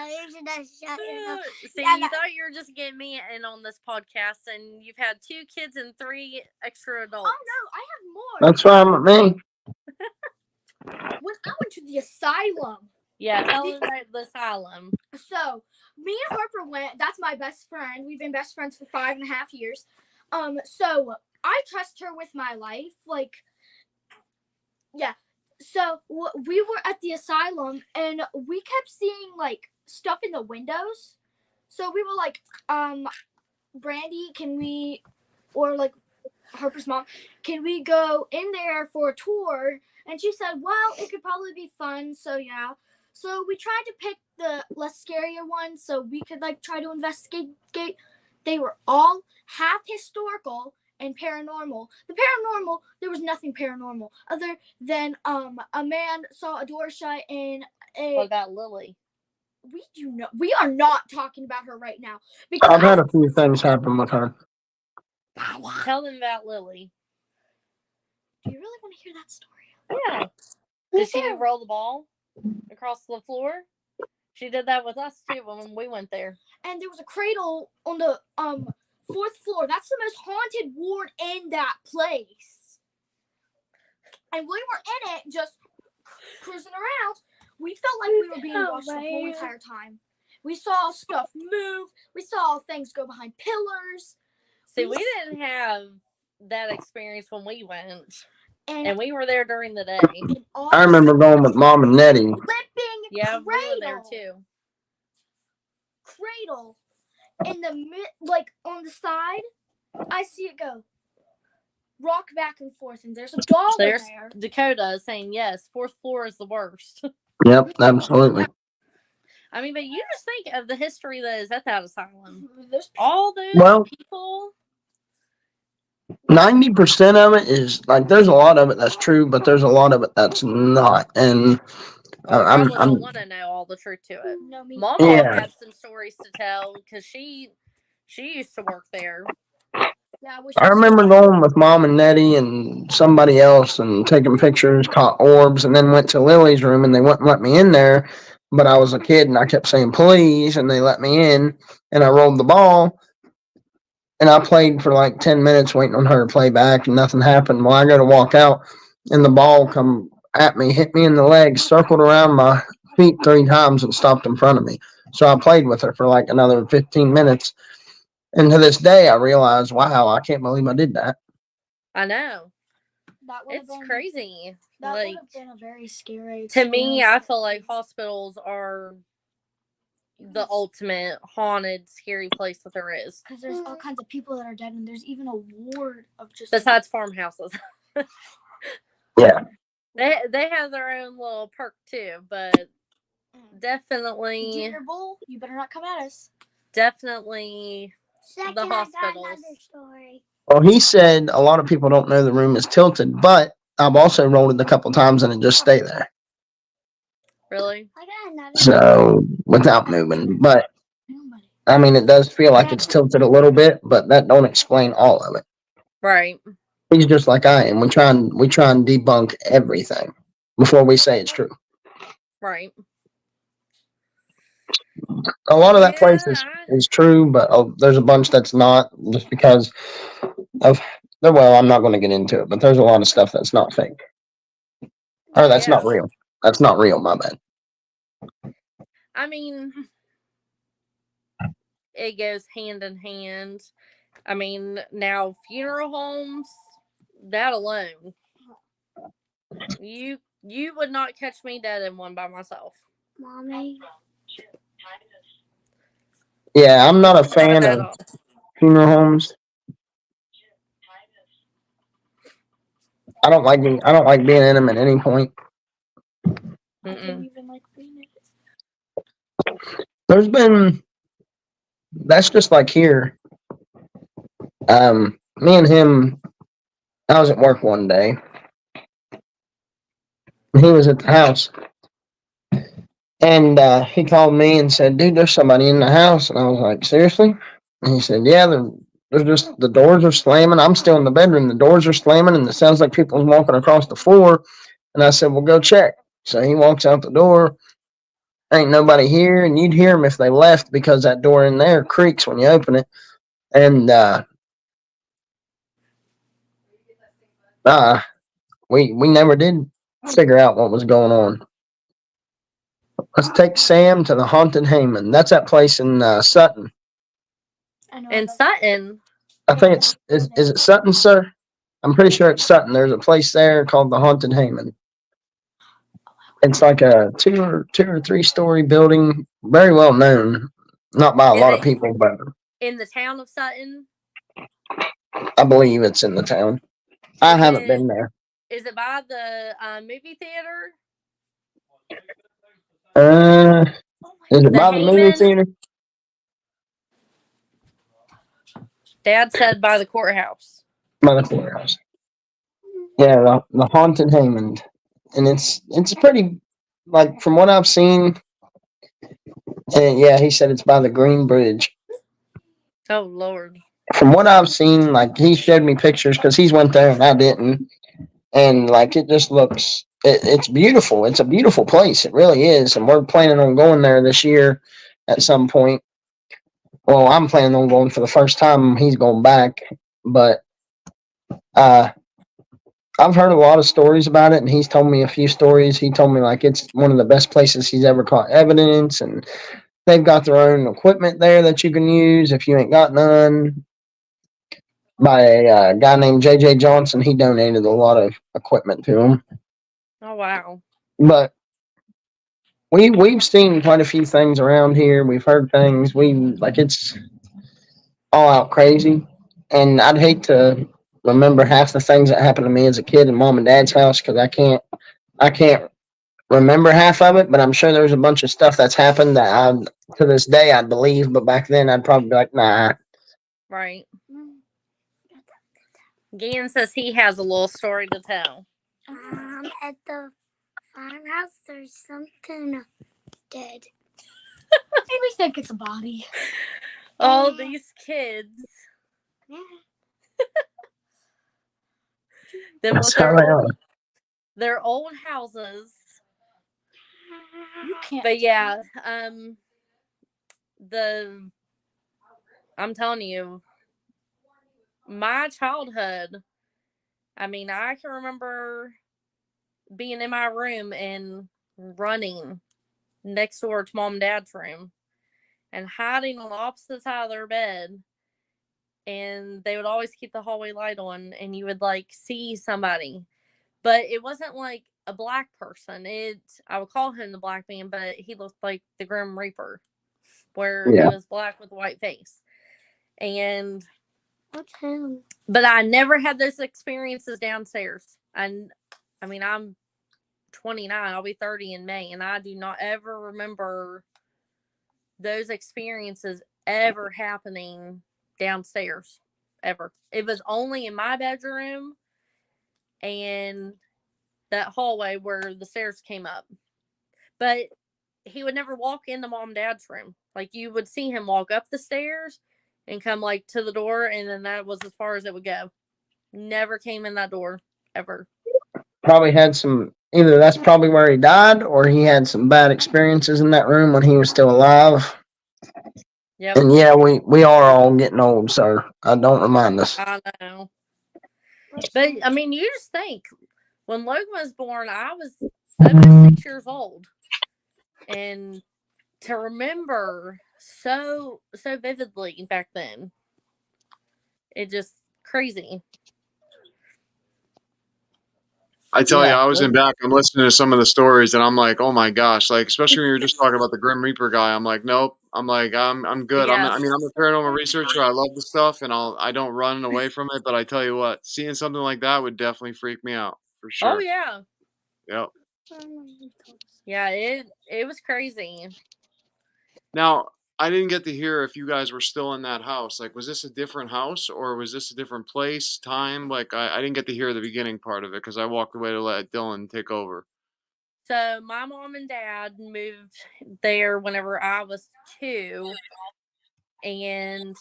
[SPEAKER 11] You should just shut your door.
[SPEAKER 7] See, you thought you were just getting me in on this podcast, and you've had 2 kids and 3 extra adults.
[SPEAKER 8] Oh, no, I have more.
[SPEAKER 3] That's fine with me.
[SPEAKER 8] When I went to the asylum.
[SPEAKER 7] Yeah, tell us about the asylum.
[SPEAKER 8] So, me and Harper went. That's my best friend. We've been best friends for 5.5 years. So I trust her with my life. Like, yeah. So we were at the asylum, and we kept seeing like stuff in the windows. So we were like, Brandy, can we, or like Harper's mom, can we go in there for a tour? And she said, well, it could probably be fun. So yeah. So we tried to pick the less scarier ones so we could like try to investigate. They were all half historical and paranormal. The paranormal, there was nothing paranormal other than a man saw a door shut in a.
[SPEAKER 7] What about Lily?
[SPEAKER 8] We are not talking about her right now
[SPEAKER 3] I've had a
[SPEAKER 8] because
[SPEAKER 3] few things happen with her.
[SPEAKER 7] Tell them about Lily.
[SPEAKER 8] do you really want to hear that story?
[SPEAKER 7] Yeah. Did she roll the ball across the floor? She did that with us too when we went there.
[SPEAKER 8] And there was a cradle on the 4th floor. That's the most haunted ward in that place. And we were in it just cruising around. We felt like we were being watched the whole entire time. We saw stuff move. We saw things go behind pillars.
[SPEAKER 7] See, we didn't have that experience when we went. And we were there during the day.
[SPEAKER 3] I remember going with Mom and Nettie.
[SPEAKER 7] Yeah, we were there too.
[SPEAKER 8] Cradle in the like on the side, I see it go rock back and forth, and there's a doll there.
[SPEAKER 7] Dakota saying yes, 4th floor is the worst.
[SPEAKER 3] Yep, absolutely.
[SPEAKER 7] I mean, but you just think of the history that is at that asylum. All those people.
[SPEAKER 3] 90% of it is like there's a lot of it that's true, but there's a lot of it that's not. And
[SPEAKER 7] I don't want to know all the truth to it.
[SPEAKER 8] No,
[SPEAKER 7] Mama had some stories to tell because she used to work there.
[SPEAKER 8] Yeah,
[SPEAKER 3] I remember going with Mom and Nettie and somebody else and taking pictures, caught orbs, and then went to Lily's room and they wouldn't let me in there. But I was a kid and I kept saying please, and they let me in, and I rolled the ball. And I played for like 10 minutes waiting on her to play back, and nothing happened. Well, I go to walk out, and the ball come at me, hit me in the leg, circled around my feet 3 times, and stopped in front of me. So I played with her for like another 15 minutes. And to this day, I realize, wow, I can't believe I did that.
[SPEAKER 7] I know.
[SPEAKER 8] It's
[SPEAKER 7] crazy.
[SPEAKER 8] That
[SPEAKER 7] like,
[SPEAKER 8] would have been a very scary experience.
[SPEAKER 7] To me, I feel like hospitals are the ultimate haunted, scary place that there is.
[SPEAKER 8] Because there's all kinds of people that are dead, and there's even a ward of just...
[SPEAKER 7] Besides farmhouses.
[SPEAKER 3] Yeah.
[SPEAKER 7] They have their own little perk, too, but definitely...
[SPEAKER 8] Junior Bull, you better not come at us.
[SPEAKER 7] Definitely the hospitals.
[SPEAKER 3] Well, he said a lot of people don't know the room is tilted, but I've also rolled it a couple times and it just stay there.
[SPEAKER 7] Really?
[SPEAKER 3] So without moving, but I mean, it does feel like it's tilted a little bit, but that don't explain all of it.
[SPEAKER 7] Right.
[SPEAKER 3] He's just like I am. We try and debunk everything before we say it's true.
[SPEAKER 7] Right.
[SPEAKER 3] A lot of that place is true, but there's a bunch that's not, just because of I'm not going to get into it, but there's a lot of stuff that's not fake. Or that's not real. That's not real, my bad.
[SPEAKER 7] I mean, it goes hand in hand. I mean, now funeral homes, that alone, you would not catch me dead in one by myself.
[SPEAKER 11] Mommy.
[SPEAKER 3] Yeah, I'm not a fan of funeral homes. I don't like being in them at any point. There's been, that's just like here. Me and him, I was at work one day. He was at the house. And he called me and said, dude, there's somebody in the house. And I was like, seriously? And he said, yeah, there's just, the doors are slamming. I'm still in the bedroom. The doors are slamming, and it sounds like people's walking across the floor. And I said, well, go check. So he walks out the door. Ain't nobody here. And you'd hear them if they left, because that door in there creaks when you open it. And we never did figure out what was going on. Let's take Sam to the Haunted Heyman. That's that place in Sutton.
[SPEAKER 7] In Sutton?
[SPEAKER 3] I think is it Sutton, sir? I'm pretty sure it's Sutton. There's a place there called the Haunted Heyman. It's like a two or 3 story building, very well known, not by a lot of people, but
[SPEAKER 7] in the town of Sutton.
[SPEAKER 3] I believe it's in the town. I haven't been there.
[SPEAKER 7] Is it by the movie theater?
[SPEAKER 3] Is it
[SPEAKER 7] The
[SPEAKER 3] by the movie
[SPEAKER 7] Haman,
[SPEAKER 3] theater?
[SPEAKER 7] Dad said by the courthouse.
[SPEAKER 3] By the courthouse. Yeah, the haunted Hammond, and it's pretty, like, from what I've seen. And yeah, he said it's by the Green Bridge.
[SPEAKER 7] Oh Lord.
[SPEAKER 3] From what I've seen, like, he showed me pictures because he's went there and I didn't, and like it just looks, it's beautiful. It's a beautiful place. It really is, and we're planning on going there this year at some point. Well, I'm planning on going for the first time. He's going back, but uh, I've heard a lot of stories about it, and he's told me a few stories. He told me like it's one of the best places he's ever caught evidence, and they've got their own equipment there that you can use if you ain't got none. By a guy named J.J. Johnson, he donated a lot of equipment to him.
[SPEAKER 7] Oh wow.
[SPEAKER 3] But we've seen quite a few things around here. We've heard things. We like it's all out crazy, and I'd hate to remember half the things that happened to me as a kid in mom and dad's house because I can't remember half of it. But I'm sure there's a bunch of stuff that's happened that to this day I believe, but back then I'd probably be like, nah.
[SPEAKER 7] Right. Gian says he has a little story to tell.
[SPEAKER 11] At the farmhouse, there's something dead.
[SPEAKER 8] We think it's a body.
[SPEAKER 7] Oh, these kids.
[SPEAKER 11] Yeah.
[SPEAKER 7] Them with their old houses.
[SPEAKER 8] You can't.
[SPEAKER 7] But yeah, I'm telling you, my childhood, I mean, I can remember being in my room and running next door to mom and dad's room and hiding on the opposite side of their bed. And they would always keep the hallway light on, and you would like see somebody, but it wasn't like a black person. I would call him the black man, but he looked like the Grim Reaper, where he was black with a white face. And
[SPEAKER 11] What's him?
[SPEAKER 7] but I never had those experiences downstairs. And I mean, I'm 29. I'll be 30 in May, and I do not ever remember those experiences ever happening downstairs ever. It was only in my bedroom and that hallway where the stairs came up. But he would never walk into mom and dad's room. Like, you would see him walk up the stairs and come like to the door, and then that was as far as it would go. Never came in that door ever.
[SPEAKER 3] Probably had some, either that's probably where he died or he had some bad experiences in that room when he was still alive.
[SPEAKER 7] Yep.
[SPEAKER 3] And yeah, we are all getting old, sir. Don't remind us.
[SPEAKER 7] I know. But I mean, you just think, when Logan was born, I was almost 6 years old. And to remember so vividly back then, it just crazy.
[SPEAKER 4] I tell you, I was in back. I'm listening to some of the stories, and I'm like, oh my gosh! Like, especially when you're just talking about the Grim Reaper guy. I'm like, nope. I'm like, I'm good.
[SPEAKER 7] Yeah.
[SPEAKER 4] I'm a paranormal researcher. I love the stuff, and I don't run away from it. But I tell you what, seeing something like that would definitely freak me out for sure.
[SPEAKER 7] Oh yeah.
[SPEAKER 4] Yep.
[SPEAKER 7] Yeah, it was crazy.
[SPEAKER 4] Now, I didn't get to hear if you guys were still in that house. Like, was this a different house or was this a different place, time? Like, I didn't get to hear the beginning part of it because I walked away to let Dylan take over.
[SPEAKER 7] So my mom and dad moved there whenever I was 2, and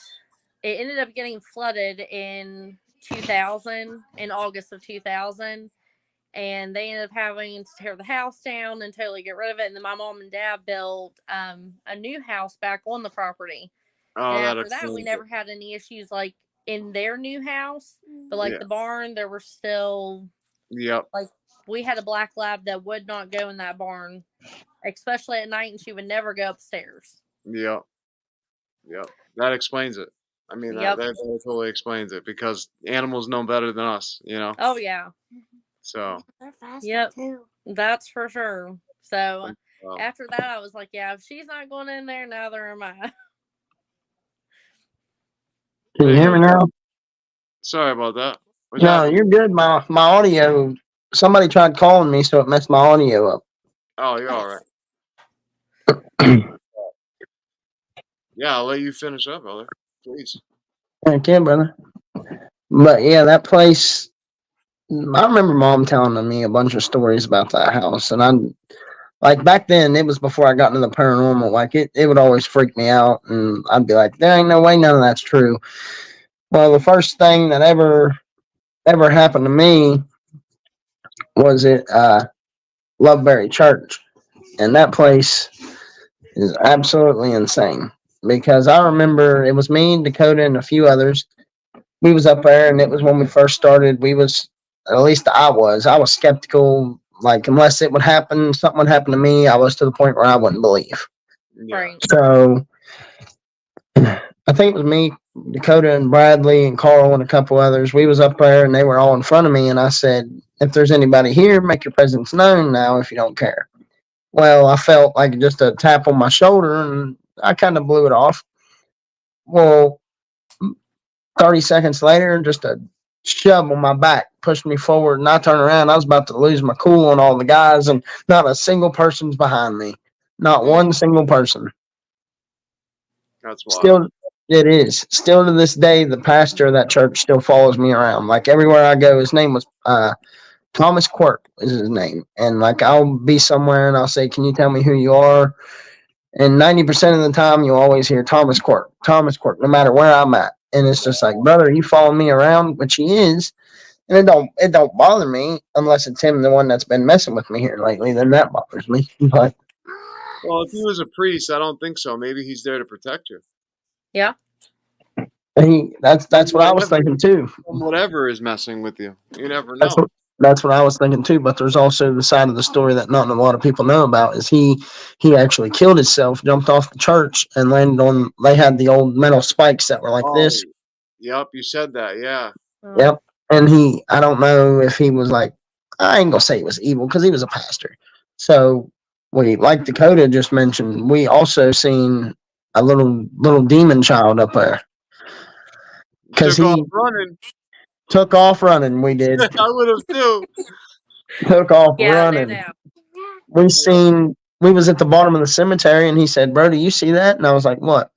[SPEAKER 7] it ended up getting flooded in 2000, in August of 2000. And they ended up having to tear the house down and totally get rid of it. And then my mom and dad built a new house back on the property.
[SPEAKER 4] Oh,
[SPEAKER 7] and after that, we never had any issues like in their new house. But like the barn, there were still, like, we had a black lab that would not go in that barn, especially at night, and she would never go upstairs.
[SPEAKER 4] Yep. That explains it. I mean, that totally explains it because animals know better than us, you know?
[SPEAKER 7] Oh, yeah.
[SPEAKER 4] So.
[SPEAKER 11] They're faster too.
[SPEAKER 7] That's for sure. So after that, I was like, yeah, if she's not going in there, neither am I.
[SPEAKER 3] Can you hear me now?
[SPEAKER 4] Sorry about that.
[SPEAKER 3] No, you're good. My audio, somebody tried calling me, so it messed my audio up.
[SPEAKER 4] Oh, you're all right. Yeah, I'll let you finish up, brother. Please.
[SPEAKER 3] Thank you, brother. But yeah, that place. I remember mom telling me a bunch of stories about that house, and I like back then. It was before I got into the paranormal. Like it would always freak me out, and I'd be like, "There ain't no way none of that's true." Well, the first thing that ever happened to me was at Loveberry Church, and that place is absolutely insane because I remember it was me, Dakota, and a few others. We was up there, and it was when we first started. We was, at least I was skeptical. Like unless it would happen, something would happen to me, I was to the point where I wouldn't believe.
[SPEAKER 4] Yeah.
[SPEAKER 7] Right.
[SPEAKER 3] So I think it was me, Dakota, and Bradley, and Carl, and a couple others. We was up there, and they were all in front of me. And I said, "If there's anybody here, make your presence known now. If you don't care." Well, I felt like just a tap on my shoulder, and I kind of blew it off. Well, 30 seconds later, just a shove on my back pushed me forward, and I turned around. I was about to lose my cool on all the guys, and not a single person's behind me. Not one single person.
[SPEAKER 4] That's wild.
[SPEAKER 3] Still, it is. Still to this day, the pastor of that church still follows me around. Like everywhere I go, his name was Thomas Quirk is his name. And like I'll be somewhere and I'll say, "Can you tell me who you are?" And 90% of the time, you always hear Thomas Quirk, no matter where I'm at. And it's just like, brother, you following me around, which he is. And it don't bother me unless it's him, the one that's been messing with me here lately. Then that bothers me. But
[SPEAKER 4] Well, if he was a priest, I don't think so. Maybe he's there to protect you.
[SPEAKER 7] Yeah.
[SPEAKER 3] that's what I was
[SPEAKER 4] Whatever,
[SPEAKER 3] thinking too.
[SPEAKER 4] whatever is messing with you, you never
[SPEAKER 3] That's
[SPEAKER 4] know.
[SPEAKER 3] what that's what I was thinking too. But there's also the side of the story that not a lot of people know about is he actually killed himself, jumped off the church, and landed on. They had the old metal spikes that were like
[SPEAKER 4] Oh,
[SPEAKER 3] this.
[SPEAKER 4] yep, you said that. Yeah.
[SPEAKER 3] Yep. And I don't know if he was like, I ain't gonna say he was evil because he was a pastor. So we, like Dakota just mentioned, we also seen a little demon child up there because
[SPEAKER 4] Took off
[SPEAKER 3] he
[SPEAKER 4] running.
[SPEAKER 3] took off running. We did
[SPEAKER 4] I would have too.
[SPEAKER 3] took off
[SPEAKER 7] Yeah, no
[SPEAKER 3] running.
[SPEAKER 7] doubt.
[SPEAKER 4] Yep.
[SPEAKER 3] We was at the bottom of the cemetery, and he said, "Bro, do you see that?" And I was like, "What?"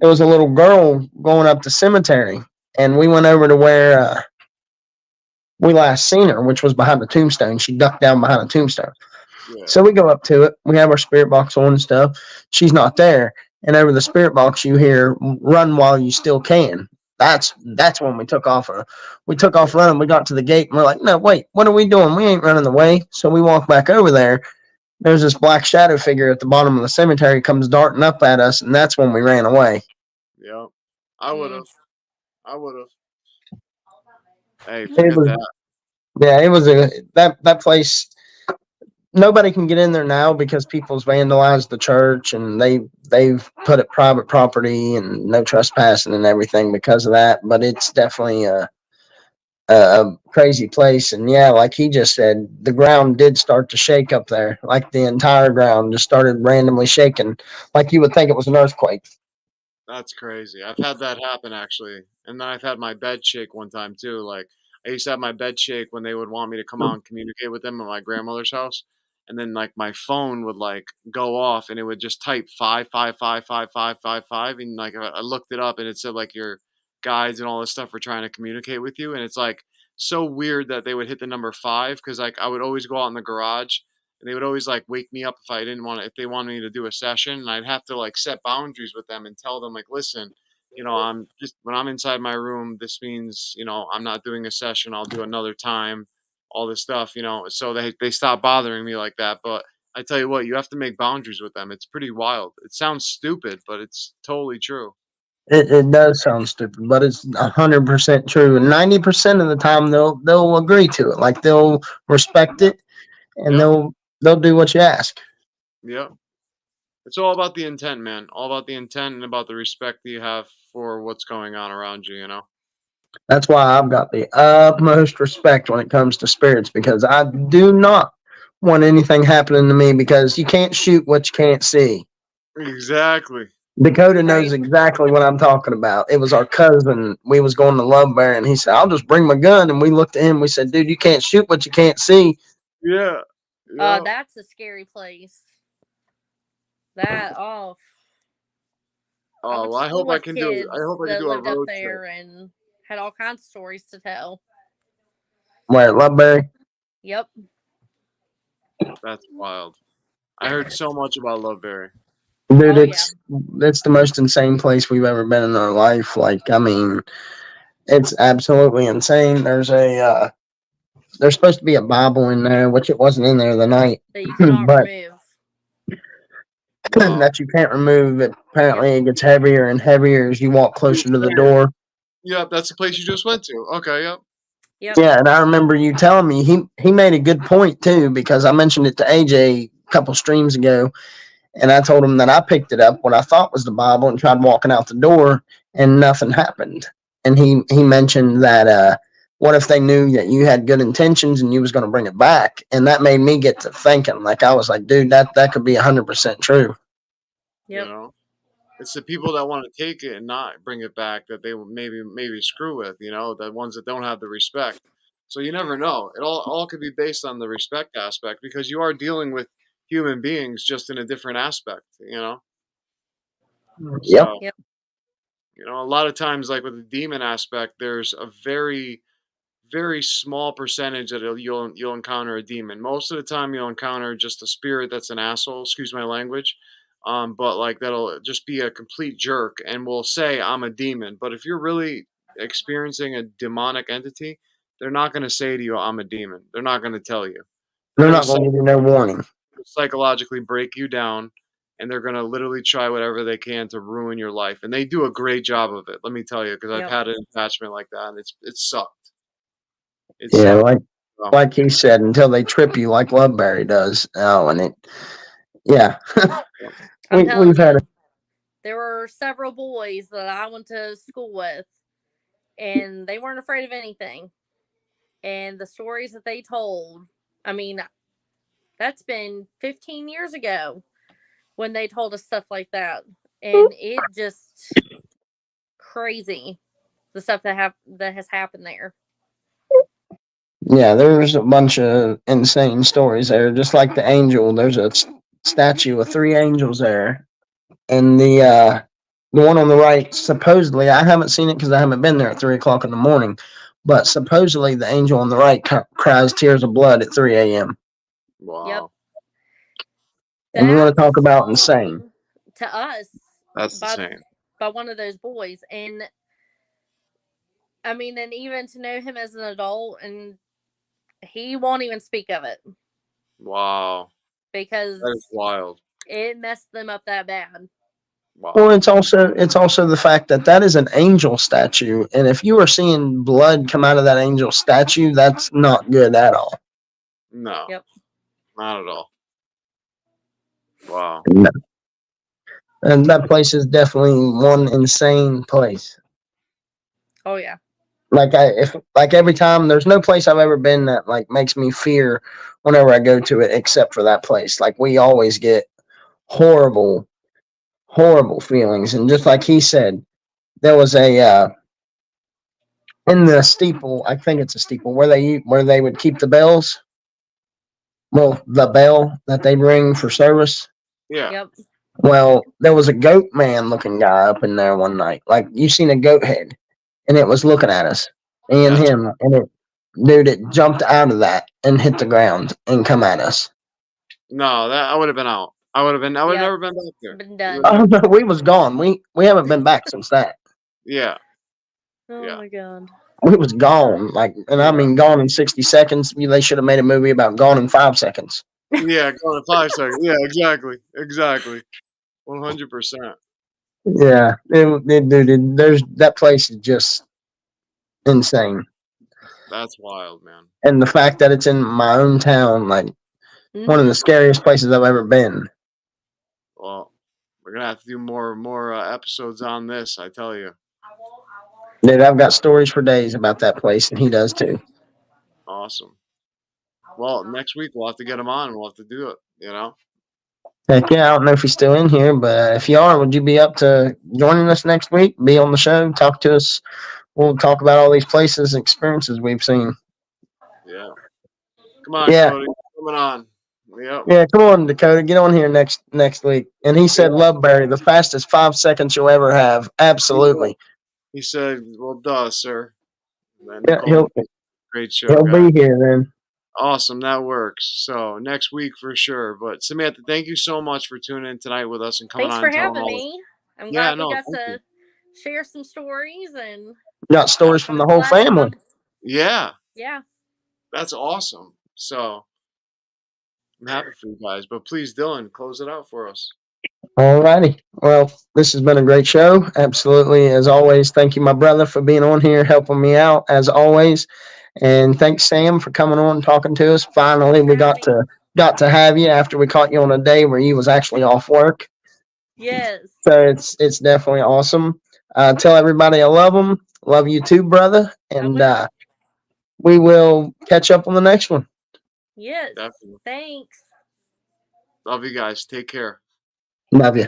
[SPEAKER 3] It was a little girl going up the cemetery, and we went over to where we last seen her, which was behind the tombstone. She ducked down behind a tombstone.
[SPEAKER 4] Yeah.
[SPEAKER 3] So we go up to it. We have our spirit box on and stuff. She's not there, and over the spirit box, you hear "Run while you still can." That's when we took off. We took off running. We got to the gate, and we're like, "No, wait, what are we doing? We ain't running away." So we walk back over there. There's this black shadow figure at the bottom of the cemetery comes darting up at us, and that's when we ran away.
[SPEAKER 4] Yep. I would have. I would have. Hey,
[SPEAKER 3] It
[SPEAKER 4] forget
[SPEAKER 3] was
[SPEAKER 4] that.
[SPEAKER 3] yeah, it was that place. Nobody can get in there now because people's vandalized the church and they've put it private property and no trespassing and everything because of that. But it's definitely a crazy place. And yeah, like he just said, the ground did start to shake up there. Like the entire ground just started randomly shaking, like you would think it was an earthquake.
[SPEAKER 4] That's crazy. I've had that happen actually, and then I've had my bed shake one time too. Like I used to have my bed shake when they would want me to come out and communicate with them at my grandmother's house, and then like my phone would like go off, and it would just type 5555555, and like I looked it up, and it said like your guides and all this stuff were trying to communicate with you, and it's like so weird that they would hit the number five because like I would always go out in the garage and they would always like wake me up if I didn't want to, if they wanted me to do a session, and I'd have to like set boundaries with them and tell them like, listen, I'm just when I'm inside my room, this means I'm not doing a session. I'll do another time. All this stuff, so they stop bothering me like that. But I tell you what, you have to make boundaries with them. It's pretty wild. It sounds stupid, but it's totally true.
[SPEAKER 3] It does sound stupid, but it's 100% true. And 90% of the time, they'll agree to it. Like they'll respect it, and
[SPEAKER 4] Yep.
[SPEAKER 3] they'll do what you ask.
[SPEAKER 4] Yep. It's all about the intent, man. All about the intent and about the respect that you have for what's going on around you.
[SPEAKER 3] That's why I've got the utmost respect when it comes to spirits because I do not want anything happening to me because you can't shoot what you can't see.
[SPEAKER 4] Exactly.
[SPEAKER 3] Dakota knows
[SPEAKER 7] Right.
[SPEAKER 3] exactly what I'm talking about. It was our cousin. We was going to Love Bear, and he said, "I'll just bring my gun." And we looked at him. We said, "Dude, you can't shoot what you can't see."
[SPEAKER 4] Yeah. Yeah.
[SPEAKER 7] That's a scary place. That off. I
[SPEAKER 4] Oh,
[SPEAKER 7] went
[SPEAKER 4] well,
[SPEAKER 7] to
[SPEAKER 4] I
[SPEAKER 7] school
[SPEAKER 4] hope I
[SPEAKER 7] with
[SPEAKER 4] can do. I
[SPEAKER 7] kids
[SPEAKER 4] hope I can
[SPEAKER 7] that
[SPEAKER 4] do a
[SPEAKER 7] lived up
[SPEAKER 4] road trip.
[SPEAKER 7] there and had all kinds of stories to tell.
[SPEAKER 3] Where at Loveberry?
[SPEAKER 7] Yep.
[SPEAKER 4] That's wild. I heard so much about Loveberry.
[SPEAKER 3] Dude,
[SPEAKER 7] Oh yeah.
[SPEAKER 3] it's the most insane place we've ever been in our life. Like, I mean, it's absolutely insane. There's supposed to be a Bible in there, which it wasn't in there the night,
[SPEAKER 7] That you cannot
[SPEAKER 3] but
[SPEAKER 7] remove.
[SPEAKER 4] Wow.
[SPEAKER 3] that you can't remove. It,
[SPEAKER 7] Yep.
[SPEAKER 3] apparently, it gets heavier and heavier as you walk closer to the
[SPEAKER 4] Saying,
[SPEAKER 3] door.
[SPEAKER 4] yep, that's the place you just went to. Okay, yep.
[SPEAKER 7] Yep.
[SPEAKER 3] Yeah, and I remember you telling me he made a good point too because I mentioned it to AJ a couple streams ago, and I told him that I picked it up what I thought was the Bible and tried walking out the door, and nothing happened. And he mentioned that what if they knew that you had good intentions and you was going to bring it back, and that made me get to thinking. Like I was like, dude, that could be 100% true.
[SPEAKER 4] You
[SPEAKER 7] Yep.
[SPEAKER 4] know, it's the people that want to take it and not bring it back that they will maybe screw with. You know, the ones that don't have the respect. So you never know. It all could be based on the respect aspect because you are dealing with human beings just in a different aspect. You know,
[SPEAKER 3] Yep.
[SPEAKER 4] so
[SPEAKER 7] Yep.
[SPEAKER 4] a lot of times, like with the demon aspect, there's a very small percentage that you'll encounter a demon. Most of the time, you'll encounter just a spirit that's an asshole. Excuse my language. But like that'll just be a complete jerk and will say I'm a demon. But if you're really experiencing a demonic entity, they're not going to say to you I'm a demon. They're not going to tell you. They're
[SPEAKER 3] They're
[SPEAKER 4] going
[SPEAKER 3] not
[SPEAKER 4] to
[SPEAKER 3] going to give you no warning.
[SPEAKER 4] psychologically break you down, and they're going to literally try whatever they can to ruin your life. And they do a great job of it. Let me tell you, because I've
[SPEAKER 7] Yep.
[SPEAKER 4] had an attachment like that, and it sucked. It
[SPEAKER 3] Yeah,
[SPEAKER 4] sucked. So,
[SPEAKER 3] like he said, until they trip you like Loveberry does. Oh, and it, yeah,
[SPEAKER 7] I'm
[SPEAKER 3] we've
[SPEAKER 7] telling
[SPEAKER 3] had
[SPEAKER 7] you, there were several boys that I went to school with, and they weren't afraid of anything. And the stories that they told, I mean, that's been 15 years ago when they told us stuff like that. And it just crazy the stuff that has happened there.
[SPEAKER 3] Yeah, there's a bunch of insane stories there. Just like the angel, there's a statue of three angels there, and the one on the right, supposedly, I haven't seen it because I haven't been there at 3 o'clock in the morning, but supposedly the angel on the right cries tears of blood at 3 a.m.
[SPEAKER 7] Yep.
[SPEAKER 4] wow,
[SPEAKER 3] And you
[SPEAKER 7] That
[SPEAKER 3] want to
[SPEAKER 7] was
[SPEAKER 3] talk about insane?
[SPEAKER 7] told to us
[SPEAKER 4] that's
[SPEAKER 7] by
[SPEAKER 4] insane.
[SPEAKER 7] by one of those boys. And I mean, and even to know him as an adult, and he won't even speak of it
[SPEAKER 4] Wow,
[SPEAKER 7] because
[SPEAKER 4] that is wild.
[SPEAKER 7] it messed them up that bad.
[SPEAKER 3] Well,
[SPEAKER 4] Wow,
[SPEAKER 3] it's also the fact that that is an angel statue, and if you are seeing blood come out of that angel statue, that's not good at all.
[SPEAKER 4] no,
[SPEAKER 7] Yep.
[SPEAKER 4] not at all. Wow,
[SPEAKER 3] No. And that place is definitely one insane place.
[SPEAKER 7] Oh yeah.
[SPEAKER 3] Like every time, there's no place I've ever been that like makes me fear whenever I go to it, except for that place. Like we always get horrible, horrible feelings, and just like he said, there was a in the steeple. I think it's a steeple where they would keep the bells. Well, the bell that they ring for service.
[SPEAKER 4] yeah,
[SPEAKER 7] Yep.
[SPEAKER 3] Well, there was a goat man looking guy up in there one night. Like you seen a goat head, and it was looking at us, me and
[SPEAKER 4] that's
[SPEAKER 3] him, and it jumped out of that and hit the ground and come at us.
[SPEAKER 4] no. That I would have been out. I would have
[SPEAKER 7] Yep.
[SPEAKER 4] never been back there.
[SPEAKER 7] Been
[SPEAKER 4] We
[SPEAKER 7] done.
[SPEAKER 4] would've
[SPEAKER 3] Oh
[SPEAKER 4] never-
[SPEAKER 3] no, we was gone. We haven't been back since that.
[SPEAKER 4] Yeah,
[SPEAKER 7] Oh
[SPEAKER 4] yeah,
[SPEAKER 7] my god.
[SPEAKER 3] We was gone. Like, and I
[SPEAKER 4] yeah,
[SPEAKER 3] mean, gone in 60 seconds. They should have made a movie about gone in 5 seconds.
[SPEAKER 4] yeah. Going to 5 seconds. Yeah, exactly. 100%.
[SPEAKER 3] Yeah, dude, there's that place is just insane,
[SPEAKER 4] That's wild, man.
[SPEAKER 3] and the fact that it's in my own town, like one of
[SPEAKER 7] Mm-hmm.
[SPEAKER 3] the scariest places I've ever been.
[SPEAKER 4] Well, we're gonna have to do more episodes on this. I tell you.
[SPEAKER 3] Dude, I've got stories for days about that place, and he does too.
[SPEAKER 4] Awesome. Well, next week we'll have to get him on and we'll have to do it.
[SPEAKER 3] Heck yeah, I don't know if he's still in here, but if you are, would you be up to joining us next week? Be on the show, talk to us. We'll talk about all these places and experiences we've seen.
[SPEAKER 4] Yeah. Come on,
[SPEAKER 3] Yeah,
[SPEAKER 4] Cody. Coming on. Yep.
[SPEAKER 3] Yeah, come on, Dakota. Get on here next week. And he said, Loveberry, the fastest 5 seconds you'll ever have. Absolutely.
[SPEAKER 4] He said, "Well, duh, sir." And
[SPEAKER 3] Yeah,
[SPEAKER 4] Nicole, great show,
[SPEAKER 3] he'll
[SPEAKER 4] guys.
[SPEAKER 3] be here then.
[SPEAKER 4] Awesome, that works. So next week for sure. But Samantha, thank you so much for tuning in tonight with us and coming
[SPEAKER 7] Thanks
[SPEAKER 4] on
[SPEAKER 7] for
[SPEAKER 4] and telling
[SPEAKER 7] having
[SPEAKER 4] all.
[SPEAKER 7] me. I'm
[SPEAKER 4] Yeah,
[SPEAKER 7] glad we
[SPEAKER 4] no,
[SPEAKER 7] got
[SPEAKER 4] thank
[SPEAKER 7] to
[SPEAKER 4] you.
[SPEAKER 7] share some stories, and
[SPEAKER 3] Got stories
[SPEAKER 7] I
[SPEAKER 3] from
[SPEAKER 7] was
[SPEAKER 3] the whole
[SPEAKER 7] glad that
[SPEAKER 3] family.
[SPEAKER 4] Yeah,
[SPEAKER 7] yeah.
[SPEAKER 4] that's awesome. So I'm happy for you guys. But please, Dylan, close it out for us.
[SPEAKER 3] All righty. Well, this has been a great show. Absolutely. As always, thank you, my brother, for being on here, helping me out, as always. And thanks, Sam, for coming on and talking to us. Finally, we got to have you after we caught you on a day where you was actually off work.
[SPEAKER 7] Yes.
[SPEAKER 3] So it's definitely awesome. Tell everybody I love them. Love you too, brother. And we will catch up on the next one.
[SPEAKER 7] Yes.
[SPEAKER 4] Definitely.
[SPEAKER 7] Thanks.
[SPEAKER 4] Love you guys. Take care.
[SPEAKER 3] Love you.